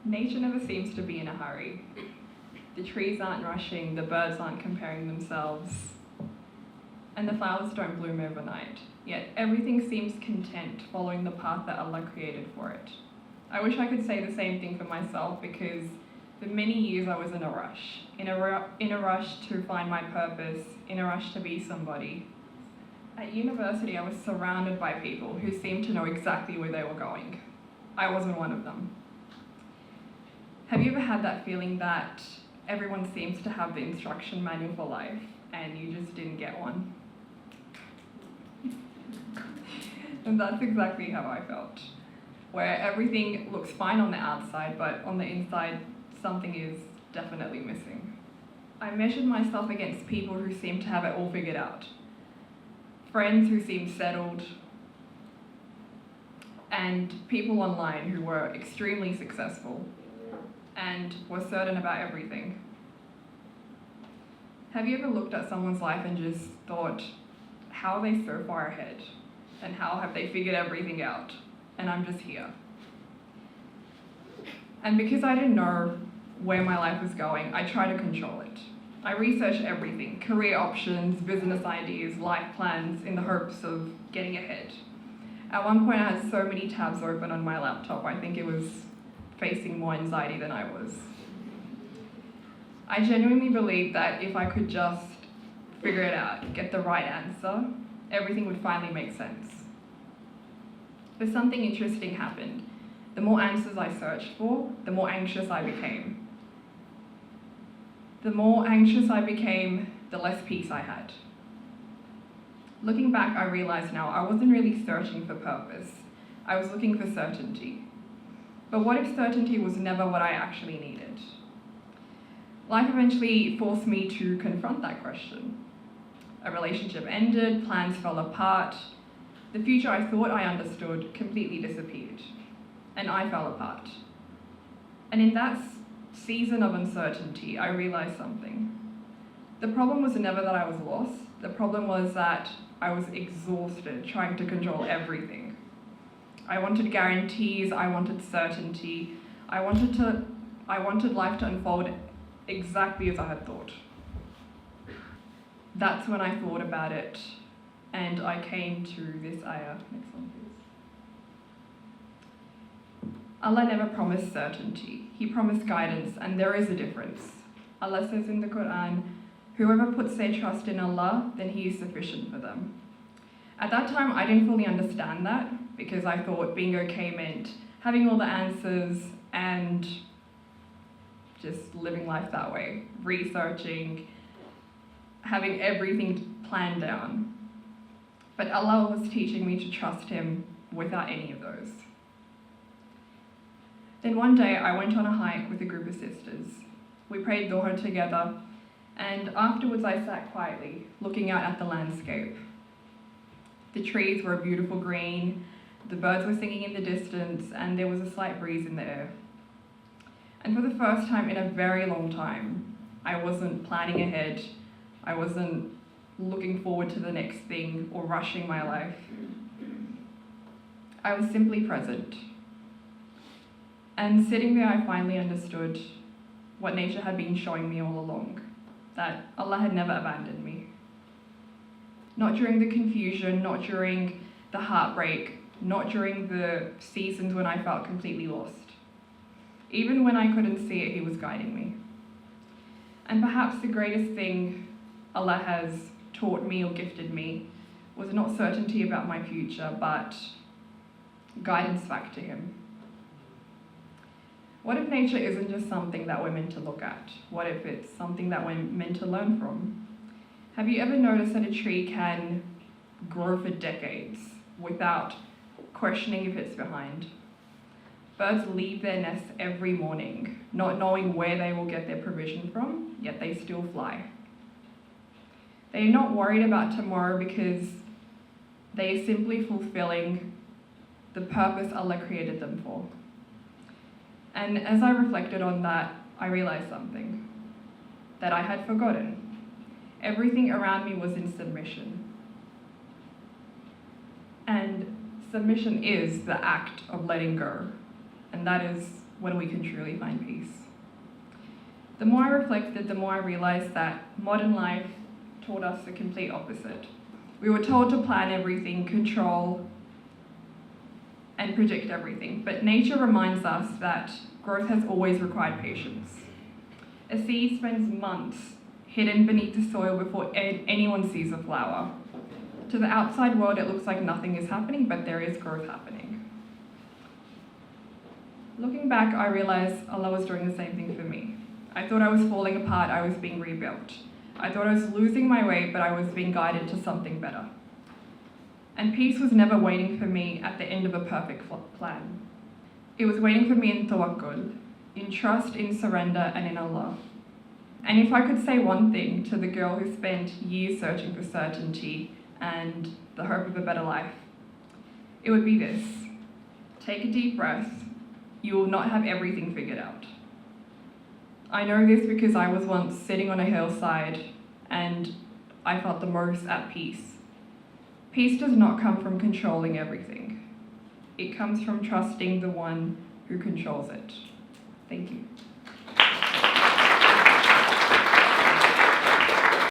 Nature never seems to be in a hurry. The trees aren't rushing, the birds aren't comparing themselves, and the flowers don't bloom overnight. Yet everything seems content following the path that Allah created for it. I wish I could say the same thing for myself, because for many years I was in a rush. In a rush to find my purpose, in a rush to be somebody. At university, I was surrounded by people who seemed to know exactly where they were going. I wasn't one of them. Have you ever had that feeling that everyone seems to have the instruction manual for life and you just didn't get one? And that's exactly how I felt, where everything looks fine on the outside, but on the inside, something is definitely missing. I measured myself against people who seemed to have it all figured out. Friends who seemed settled, and people online who were extremely successful and were certain about everything. Have you ever looked at someone's life and just thought, how are they so far ahead? And how have they figured everything out? And I'm just here. And because I didn't know where my life was going, I tried to control it. I researched everything, career options, business ideas, life plans, in the hopes of getting ahead. At one point I had so many tabs open on my laptop, I think it was facing more anxiety than I was. I genuinely believed that if I could just figure it out, get the right answer, everything would finally make sense. But something interesting happened. The more answers I searched for, the more anxious I became. The more anxious I became, the less peace I had. Looking back, I realize now I wasn't really searching for purpose. I was looking for certainty. But what if certainty was never what I actually needed? Life eventually forced me to confront that question. A relationship ended, plans fell apart. The future I thought I understood completely disappeared, and I fell apart. And in that season of uncertainty, I realized something. The problem was never that I was lost. The problem was that I was exhausted trying to control everything. I wanted guarantees, I wanted certainty, I wanted life to unfold exactly as I had thought. That's when I thought about it, and I came to this ayah. Next one, please. Allah never promised certainty. He promised guidance, and there is a difference. Allah says in the Quran, whoever puts their trust in Allah, then He is sufficient for them. At that time, I didn't fully understand that, because I thought being okay meant having all the answers and just living life that way, researching, having everything planned down. But Allah was teaching me to trust Him without any of those. Then one day I went on a hike with a group of sisters. We prayed Dhuhr together, and afterwards I sat quietly, looking out at the landscape. The trees were a beautiful green, the birds were singing in the distance, and there was a slight breeze in the air. And for the first time in a very long time, I wasn't planning ahead, I wasn't looking forward to the next thing or rushing my life. I was simply present. And sitting there, I finally understood what nature had been showing me all along, that Allah had never abandoned me. Not during the confusion, not during the heartbreak, not during the seasons when I felt completely lost. Even when I couldn't see it, He was guiding me. And perhaps the greatest thing Allah has taught me or gifted me was not certainty about my future, but guidance back to Him. What if nature isn't just something that we're meant to look at? What if it's something that we're meant to learn from? Have you ever noticed that a tree can grow for decades without questioning if it's behind? Birds leave their nests every morning, not knowing where they will get their provision from, yet they still fly. They are not worried about tomorrow because they are simply fulfilling the purpose Allah created them for. And as I reflected on that, I realized something that I had forgotten. Everything around me was in submission. And submission is the act of letting go. And that is when we can truly find peace. The more I reflected, the more I realized that modern life taught us the complete opposite. We were told to plan everything, control, and predict everything, but nature reminds us that growth has always required patience. A seed spends months hidden beneath the soil before anyone sees a flower. To the outside world, it looks like nothing is happening, but there is growth happening. Looking back, I realized Allah was doing the same thing for me. I thought I was falling apart, I was being rebuilt. I thought I was losing my way, but I was being guided to something better. And peace was never waiting for me at the end of a perfect plan. It was waiting for me in tawakkul, in trust, in surrender, and in Allah. And if I could say one thing to the girl who spent years searching for certainty and the hope of a better life, it would be this: take a deep breath. You will not have everything figured out. I know this because I was once sitting on a hillside and I felt the most at peace. Peace does not come from controlling everything. It comes from trusting the one who controls it. Thank you.